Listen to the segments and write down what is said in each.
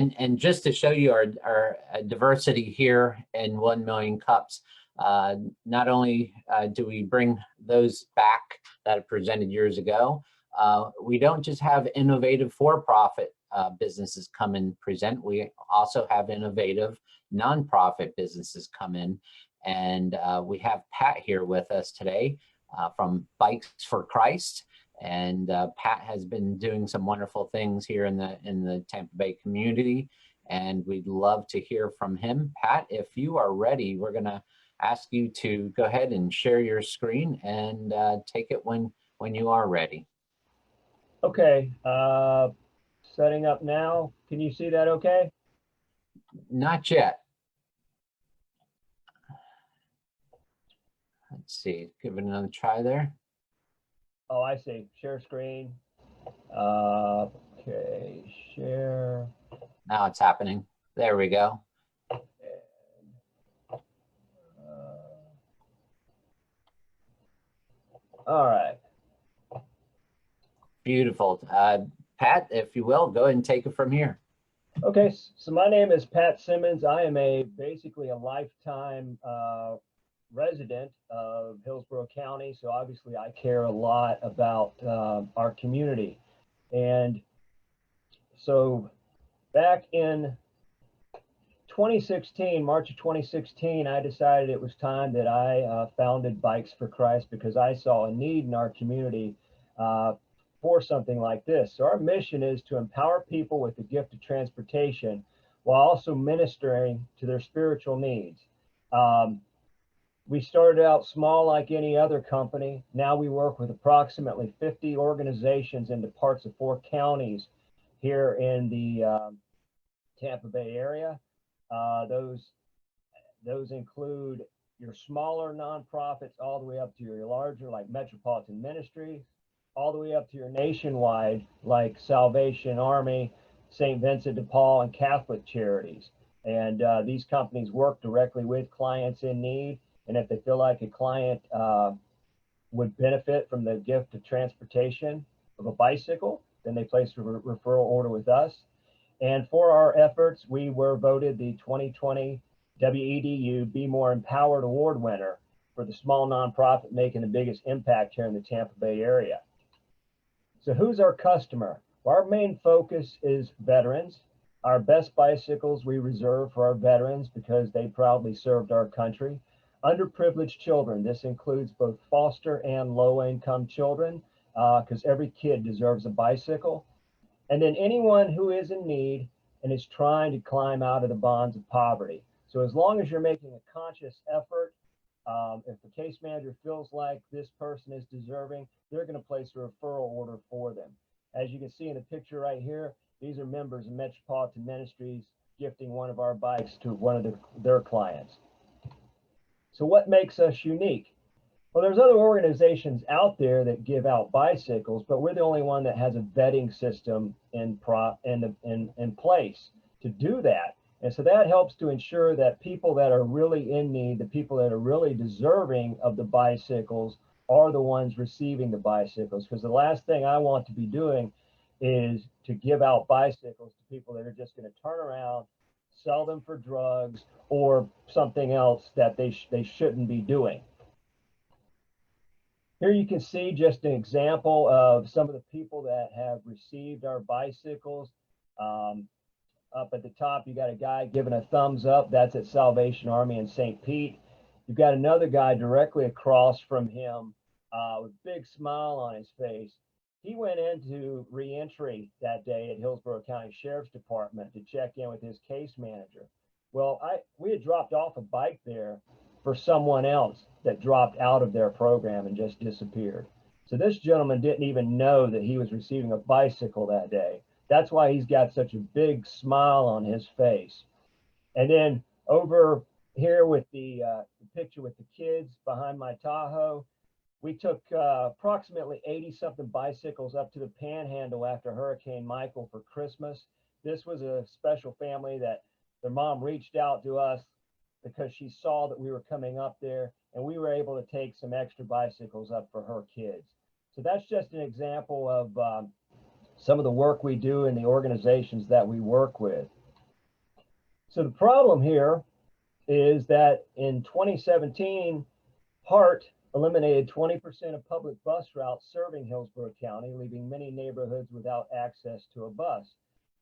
And just to show you our diversity here in 1 Million Cups, not only do we bring those back that are presented years ago, we don't just have innovative for-profit businesses come and present. We also have innovative nonprofit businesses come in. And we have Pat here with us today from Bikes for Christ. And Pat has been doing some wonderful things here in the Tampa Bay community, and we'd love to hear from him. Pat, if you are ready, we're gonna ask you to go ahead and share your screen and take it when you are ready. Okay, setting up now. Can you see that okay? Not yet. Let's see, give it another try there. Oh, I see. Share screen. Okay, share. Now it's happening. There we go. All right. Beautiful. Pat, if you will, go ahead and take it from here. Okay, so my name is Pat Simmons. I am basically a lifetime resident of Hillsborough County, so obviously I care a lot about our community. And so back in 2016, March of 2016, I decided it was time that I founded Bikes for Christ, because I saw a need in our community for something like this. So our mission is to empower people with the gift of transportation while also ministering to their spiritual needs. We started out small like any other company. Now we work with approximately 50 organizations into parts of 4 counties here in the Tampa Bay area. Those include your smaller nonprofits all the way up to your larger, like Metropolitan Ministry, all the way up to your nationwide, like Salvation Army, St. Vincent de Paul, and Catholic Charities. And these companies work directly with clients in need. And if they feel like a client would benefit from the gift of transportation of a bicycle, then they place a referral order with us. And for our efforts, we were voted the 2020 WEDU Be More Empowered Award winner for the small nonprofit making the biggest impact here in the Tampa Bay area. So who's our customer? Well, our main focus is veterans. Our best bicycles we reserve for our veterans because they proudly served our country. Underprivileged children. This includes both foster and low-income children, because every kid deserves a bicycle. And then anyone who is in need and is trying to climb out of the bonds of poverty. So as long as you're making a conscious effort, if the case manager feels like this person is deserving, they're going to place a referral order for them. As you can see in the picture right here, these are members of Metropolitan Ministries gifting one of our bikes to one of their clients. So what makes us unique? Well, there's other organizations out there that give out bicycles, but we're the only one that has a vetting system in place to do that. And so that helps to ensure that people that are really in need, the people that are really deserving of the bicycles, are the ones receiving the bicycles. Because the last thing I want to be doing is to give out bicycles to people that are just going to turn around, sell them for drugs or something else that they shouldn't be doing. Here you can see just an example of some of the people that have received our bicycles. Up at the top, you got a guy giving a thumbs up. That's at Salvation Army in St. Pete. You've got another guy directly across from him with a big smile on his face. He went into reentry that day at Hillsborough County Sheriff's Department to check in with his case manager. Well, we had dropped off a bike there for someone else that dropped out of their program and just disappeared. So this gentleman didn't even know that he was receiving a bicycle that day. That's why he's got such a big smile on his face. And then over here with the picture with the kids behind my Tahoe, we took approximately 80-something bicycles up to the Panhandle after Hurricane Michael for Christmas. This was a special family that their mom reached out to us because she saw that we were coming up there, and we were able to take some extra bicycles up for her kids. So that's just an example of some of the work we do in the organizations that we work with. So the problem here is that in 2017, HART eliminated 20% of public bus routes serving Hillsborough County, leaving many neighborhoods without access to a bus.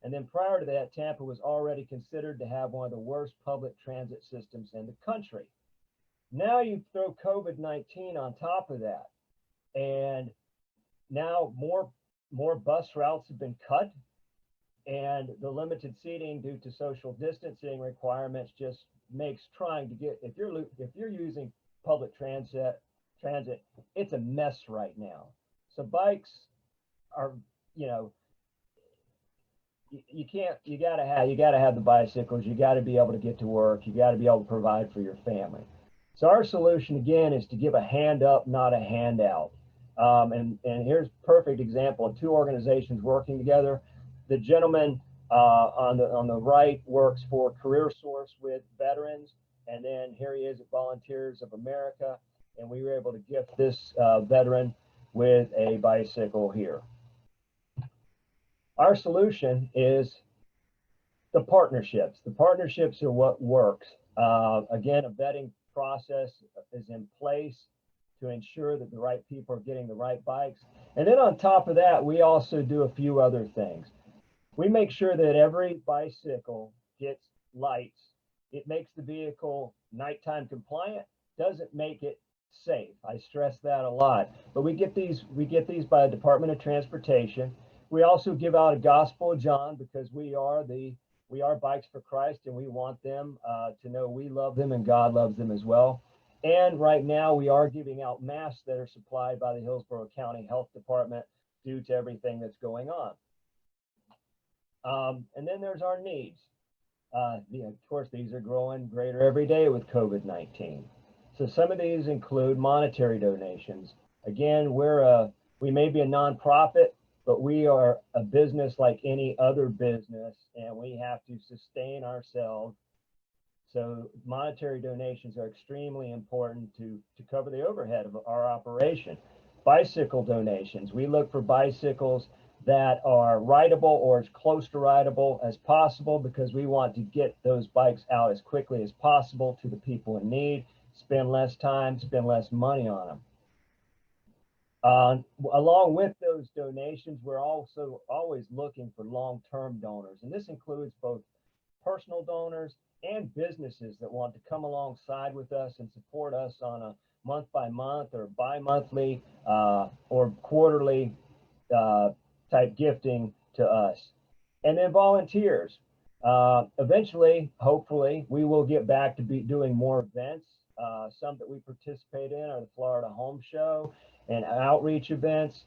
And then prior to that, Tampa was already considered to have one of the worst public transit systems in the country. Now you throw COVID-19 on top of that, and now more bus routes have been cut, and the limited seating due to social distancing requirements just makes trying to get, if you're using public transit, it's a mess right now. So bikes are, you gotta have the bicycles. You got to be able to get to work. You got to be able to provide for your family. So our solution again is to give a hand up, not a handout. And here's a perfect example of two organizations working together. The gentleman on the right works for Career Source with veterans, and then here he is at Volunteers of America, and we were able to gift this veteran with a bicycle here. Our solution is the partnerships. The partnerships are what works. Again, a vetting process is in place to ensure that the right people are getting the right bikes. And then on top of that, we also do a few other things. We make sure that every bicycle gets lights. It makes the vehicle nighttime compliant, doesn't make it safe. I stress that a lot. But we get these by the Department of Transportation. We also give out a Gospel of John because we are Bikes for Christ, and we want them to know we love them and God loves them as well. And right now we are giving out masks that are supplied by the Hillsborough County Health Department due to everything that's going on. And then there's our needs. Of course, these are growing greater every day with COVID-19. So some of these include monetary donations. Again, we may be a nonprofit, but we are a business like any other business, and we have to sustain ourselves. So monetary donations are extremely important to cover the overhead of our operation. Bicycle donations. We look for bicycles that are rideable or as close to rideable as possible because we want to get those bikes out as quickly as possible to the people in need, spend less time, spend less money on them. Along with those donations, we're also always looking for long-term donors, and this includes both personal donors and businesses that want to come alongside with us and support us on a month-by-month or bi-monthly or quarterly type gifting to us. And then volunteers. Eventually, hopefully, we will get back to doing more events. Some that we participate in are the Florida Home Show and outreach events.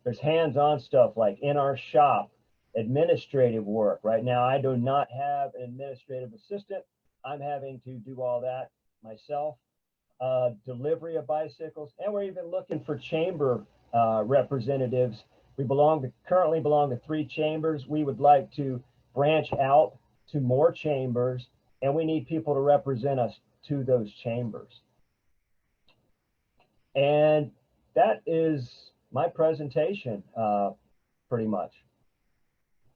There's hands-on stuff like in our shop, administrative work. Right now, I do not have an administrative assistant. I'm having to do all that myself. Delivery of bicycles, and we're even looking for chamber representatives. We currently belong to 3 chambers. We would like to branch out to more chambers, and we need people to represent us to those chambers. And that is my presentation, pretty much.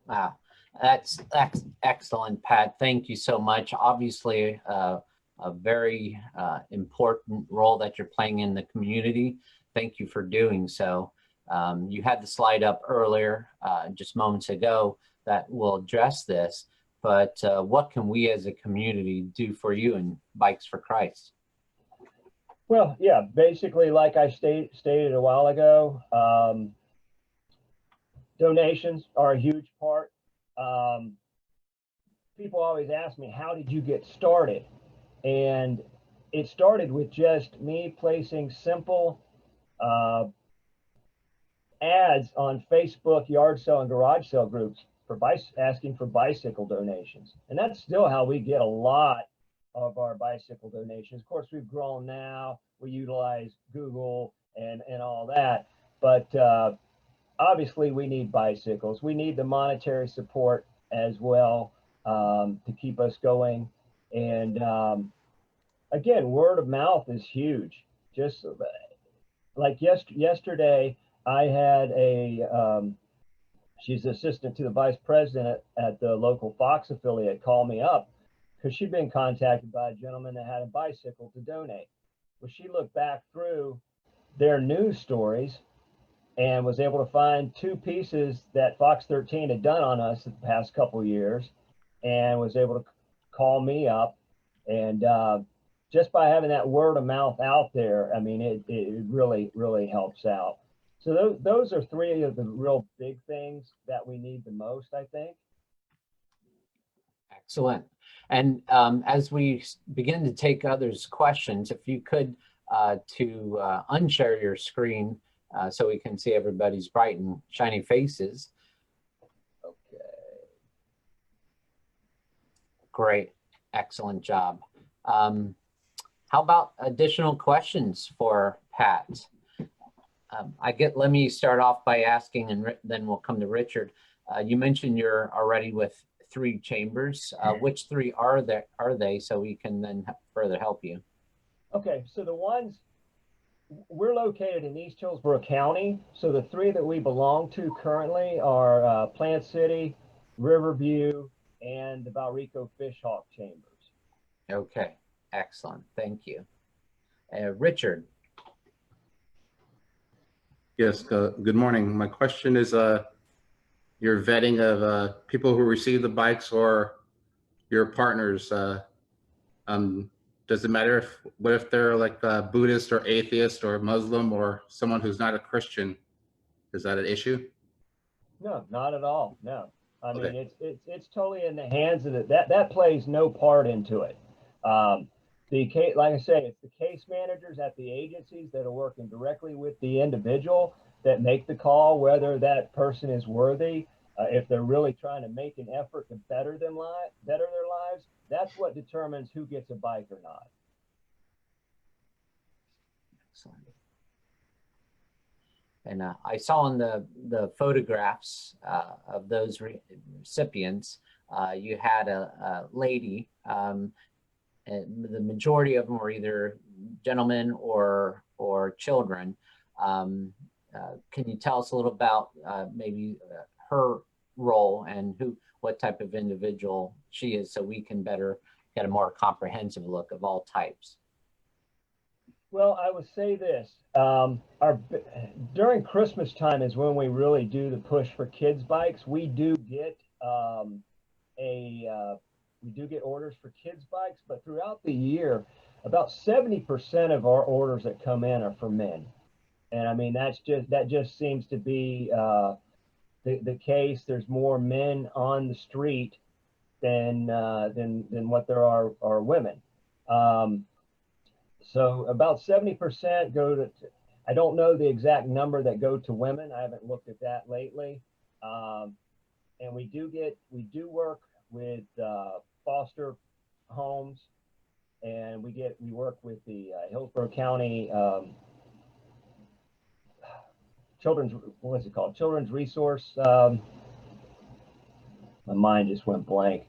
Wow, that's excellent, Pat. Thank you so much. Obviously, a very important role that you're playing in the community. Thank you for doing so. You had the slide up earlier, just moments ago, that will address this, but what can we as a community do for you in Bikes for Christ? Well, yeah, basically, like I stated a while ago, donations are a huge part. People always ask me, how did you get started? And it started with just me placing simple ads on Facebook yard sale and garage sale groups for asking for bicycle donations. And that's still how we get a lot of our bicycle donations. Of course, we've grown now. We utilize Google and all that. But obviously, we need bicycles. We need the monetary support as well to keep us going. And again, word of mouth is huge. Just like yesterday, I had she's assistant to the vice president at the local Fox affiliate, call me up because she'd been contacted by a gentleman that had a bicycle to donate. Well, she looked back through their news stories and was able to find 2 pieces that Fox 13 had done on us the past couple of years, and was able to call me up. And just by having that word of mouth out there, I mean, it really, really helps out. So those are 3 of the real big things that we need the most, I think. Excellent. And as we begin to take others' questions, if you could unshare your screen so we can see everybody's bright and shiny faces. Okay. Great. Excellent job. How about additional questions for Pat? Let me start off by asking, and then we'll come to Richard. You mentioned you're already with 3 chambers. Which 3 are they, so we can then further help you? Okay, so the ones, we're located in East Hillsborough County. So the 3 that we belong to currently are Plant City, Riverview, and the Valrico Fishhawk chambers. Okay, excellent. Thank you. Richard. Yes, good morning. My question is your vetting of people who receive the bikes or your partners. Does it matter what if they're like Buddhist or atheist or Muslim or someone who's not a Christian? Is that an issue? No, not at all. No. I Okay. mean, it's totally in the hands of that plays no part into it. Like I say, it's the case managers at the agencies that are working directly with the individual that make the call whether that person is worthy. If they're really trying to make an effort to better their lives, that's what determines who gets a bike or not. Excellent. And I saw in the photographs of those recipients, you had a lady. The majority of them were either gentlemen or children. Can you tell us a little about maybe her role and what type of individual she is, so we can better get a more comprehensive look of all types? Well, I would say this: during Christmas time is when we really do the push for kids bikes. We do get orders for kids bikes, but throughout the year, about 70% of our orders that come in are for men. And I mean, that just seems to be the case. There's more men on the street than what there are women. So about 70% go to, I don't know the exact number that go to women. I haven't looked at that lately. And we do work with foster homes, and we work with the Hillsborough County Children's Resource. My mind just went blank.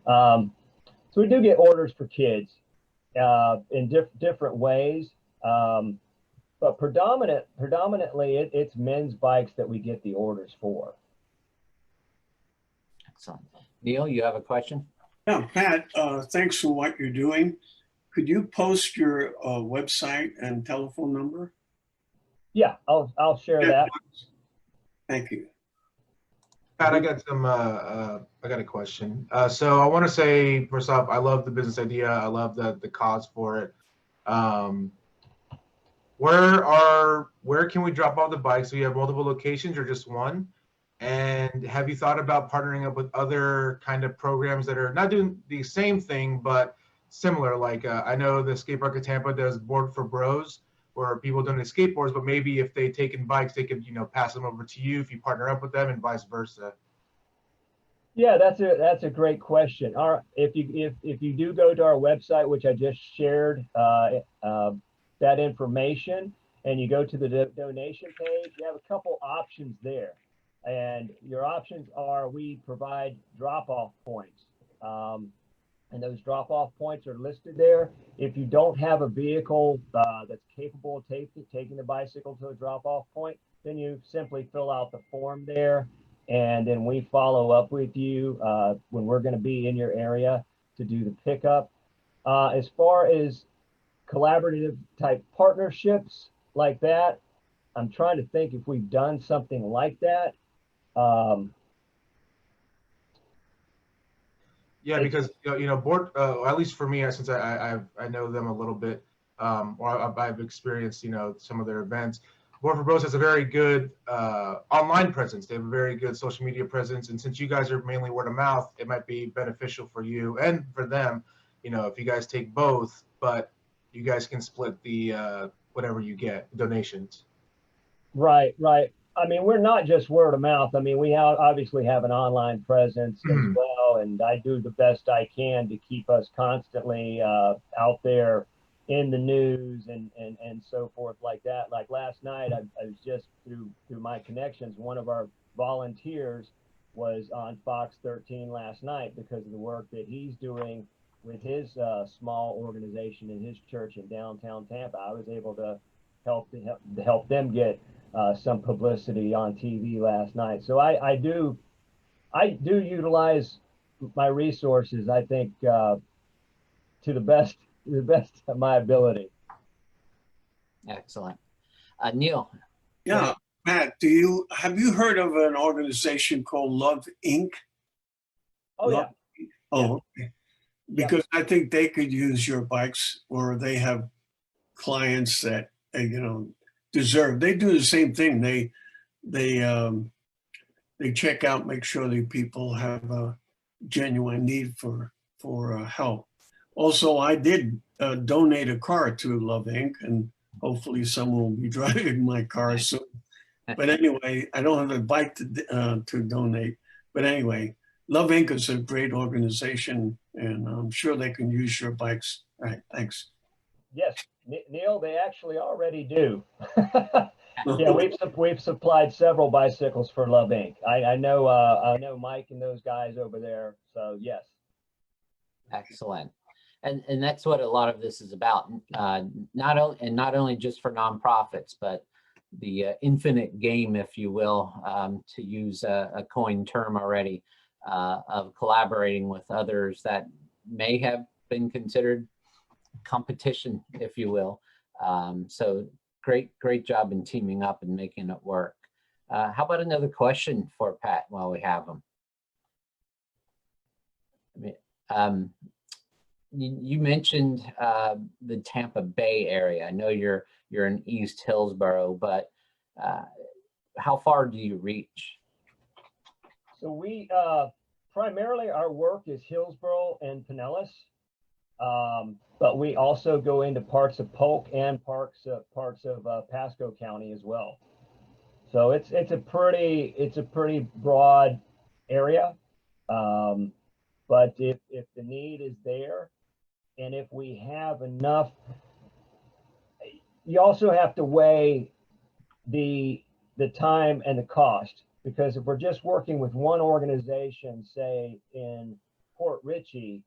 So we do get orders for kids in different ways, but predominantly it's men's bikes that we get the orders for. Excellent. Neil, you have a question? Yeah, Pat, thanks for what you're doing. Could you post your website and telephone number? Yeah, I'll share that. Thank you. Pat, I got a question. So I want to say, first off, I love the business idea. I love the cause for it. Where can we drop off the bikes? Do you have multiple locations or just one? And have you thought about partnering up with other kind of programs that are not doing the same thing, but similar? Like I know the Skate Park of Tampa does Board for Bros, where people donate skateboards, but maybe if they take in bikes, they could, pass them over to you if you partner up with them, and vice versa. Yeah, that's a great question. If you do go to our website, which I just shared that information, and you go to the donation page, you have a couple options there. And your options are, we provide drop-off points. And those drop-off points are listed there. If you don't have a vehicle that's capable of taking the bicycle to a drop-off point, then you simply fill out the form there. And then we follow up with you when we're going to be in your area to to do the pickup. As far as collaborative type partnerships like that, I'm trying to think if we've done something like that. Yeah, because board, at least for me, since I know them a little bit, or I've experienced some of their events. Board for Bros has a very good online presence. They have a very good social media presence, and since you guys are mainly word of mouth, it might be beneficial for you and for them. If you guys take both, but you guys can split the whatever you get donations. Right, right. I mean, we're not just word of mouth. I mean, we obviously have an online presence as well, and I do the best I can to keep us constantly out there in the news and so forth like that. Like last night, I was just through my connections, one of our volunteers was on Fox 13 last night because of the work that he's doing with his small organization in his church in downtown Tampa. I was able to help them get some publicity on TV last night. So I do utilize my resources, I think, to the best of my ability. Excellent. Neil. Yeah, Pat, have you heard of an organization called Love Inc.? Oh, yeah. Oh, okay. Because I think they could use your bikes, or they have clients that deserve. They do the same thing. They check out, make sure that people have a genuine need for help. Also, I did donate a car to Love Inc., and hopefully someone will be driving my car soon. But anyway, I don't have a bike to donate. But anyway, Love Inc. is a great organization, and I'm sure they can use your bikes. All right, thanks. Yes, Neil, they actually already do. Yeah, we've supplied several bicycles for Love Inc. I know Mike and those guys over there. So yes. Excellent. And that's what a lot of this is about. Not only just for nonprofits, but the infinite game, if you will, to use a coined term already, of collaborating with others that may have been considered competition, if you will. So great job in teaming up and making it work. How about another question for Pat while we have him? You mentioned the Tampa Bay area. I know you're in East Hillsborough, but how far do you reach? So we primarily our work is Hillsborough and Pinellas, but we also go into parts of Polk and parts of Pasco County as well. So it's a pretty broad area, but if the need is there, and if we have enough, you also have to weigh the time and the cost, because if we're just working with one organization, say in Port Richey,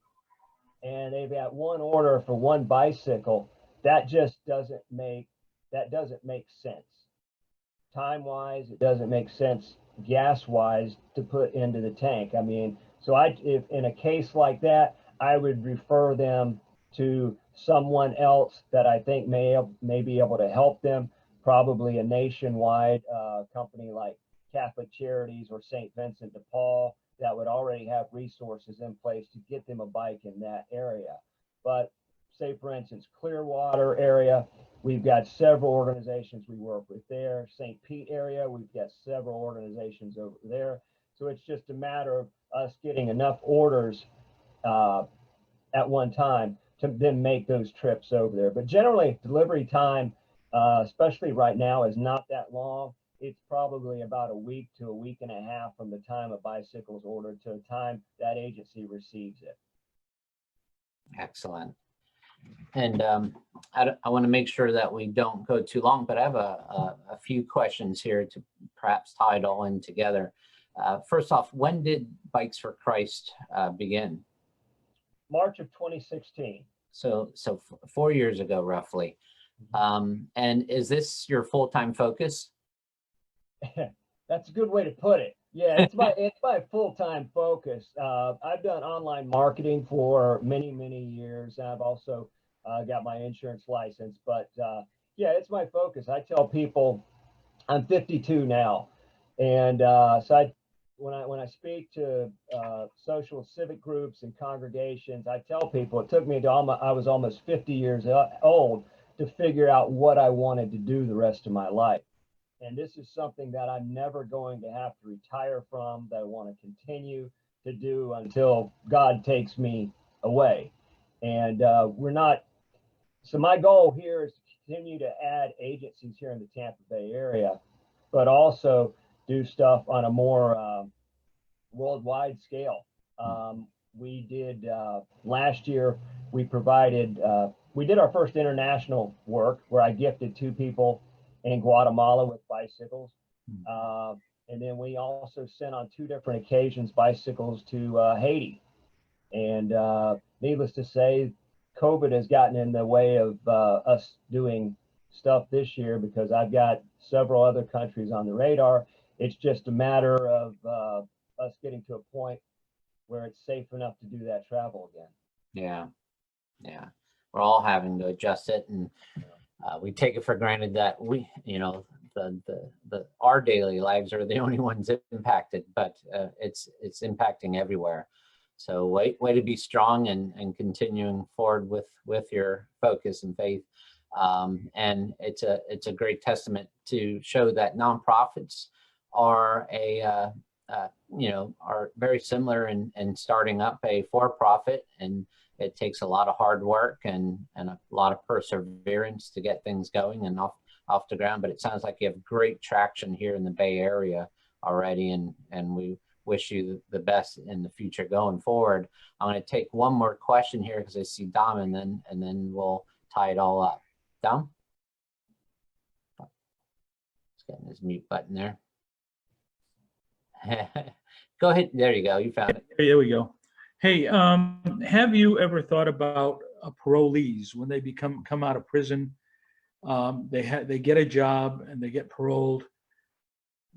and they've got one order for one bicycle, that just doesn't make sense. Time-wise, it doesn't make sense gas-wise to put into the tank. I mean, so if in a case like that, I would refer them to someone else that I think may be able to help them, probably a nationwide company like Catholic Charities or St. Vincent de Paul, that would already have resources in place to get them a bike in that area. But say, for instance, Clearwater area, we've got several organizations we work with there. St. Pete area, we've got several organizations over there. So it's just a matter of us getting enough orders at one time to then make those trips over there. But generally, delivery time, especially right now, is not that long. It's probably about a week to a week and a half from the time a bicycle is ordered to the time that agency receives it. Excellent. And I want to make sure that we don't go too long, but I have a few questions here to perhaps tie it all in together. First off, when did Bikes for Christ begin? March of 2016. So 4 years ago, roughly. And is this your full-time focus? That's a good way to put it. Yeah, it's my full-time focus. I've done online marketing for many years. I've also got my insurance license, but yeah, it's my focus. I tell people I'm 52 now, and when I speak to social civic groups and congregations, I tell people it took me to I was almost 50 years old to figure out what I wanted to do the rest of my life. And this is something that I'm never going to have to retire from, that I want to continue to do until God takes me away. And so my goal here is to continue to add agencies here in the Tampa Bay area, but also do stuff on a more worldwide scale. We did last year, we did our first international work where I gifted 2 people in Guatemala with bicycles. And then we also sent on 2 different occasions bicycles to Haiti. And needless to say, COVID has gotten in the way of us doing stuff this year because I've got several other countries on the radar. It's just a matter of us getting to a point where it's safe enough to do that travel again. Yeah. We're all having to adjust it, and we take it for granted that our daily lives are the only ones impacted, but it's impacting everywhere. So way to be strong and continuing forward with your focus and faith. And it's a great testament to show that nonprofits are are very similar in starting up a for-profit, and it takes a lot of hard work and a lot of perseverance to get things going and off the ground. But it sounds like you have great traction here in the Bay Area already, and we wish you the best in the future going forward. I'm going to take one more question here because I see Dom, and then we'll tie it all up. Dom? Just getting his mute button there. Go ahead. There you go. You found it. There we go. Hey, have you ever thought about parolees when they come out of prison? They get a job and they get paroled.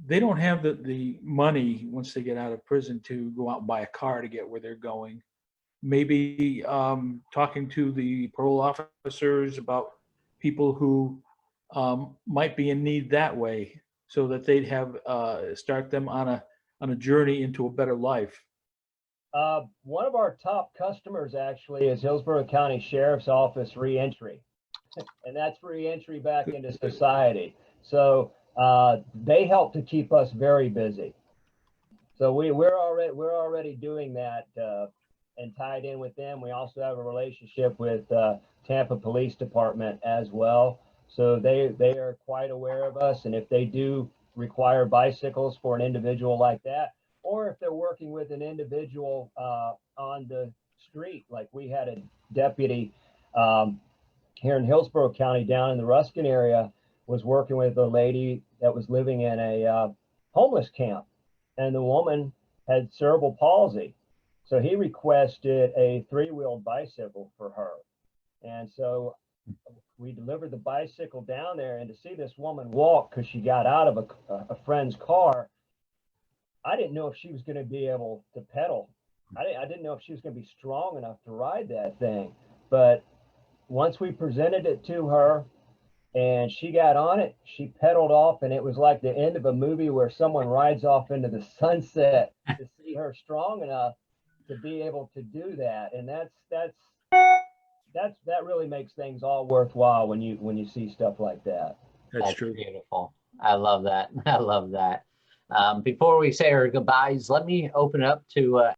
They don't have the money once they get out of prison to go out and buy a car to get where they're going. Maybe talking to the parole officers about people who might be in need that way, so that they'd have start them on a journey into a better life. One of our top customers actually is Hillsborough County Sheriff's Office reentry, and that's reentry back into society. So they help to keep us very busy. So we're already doing that and tied in with them. We also have a relationship with Tampa Police Department as well. So they are quite aware of us, and if they do require bicycles for an individual like that, or if they're working with an individual on the street, like we had a deputy here in Hillsborough County down in the Ruskin area, was working with a lady that was living in a homeless camp, and the woman had cerebral palsy. So he requested a 3-wheeled bicycle for her. And so we delivered the bicycle down there, and to see this woman walk because she got out of a friend's car, I didn't know if she was going to be able to pedal. I didn't know if she was going to be strong enough to ride that thing. But once we presented it to her and she got on it, she pedaled off, and it was like the end of a movie where someone rides off into the sunset to see her strong enough to be able to do that. And that really makes things all worthwhile when you see stuff like that. That's true. Beautiful. I love that. I love that. Before we say our goodbyes, let me open it up to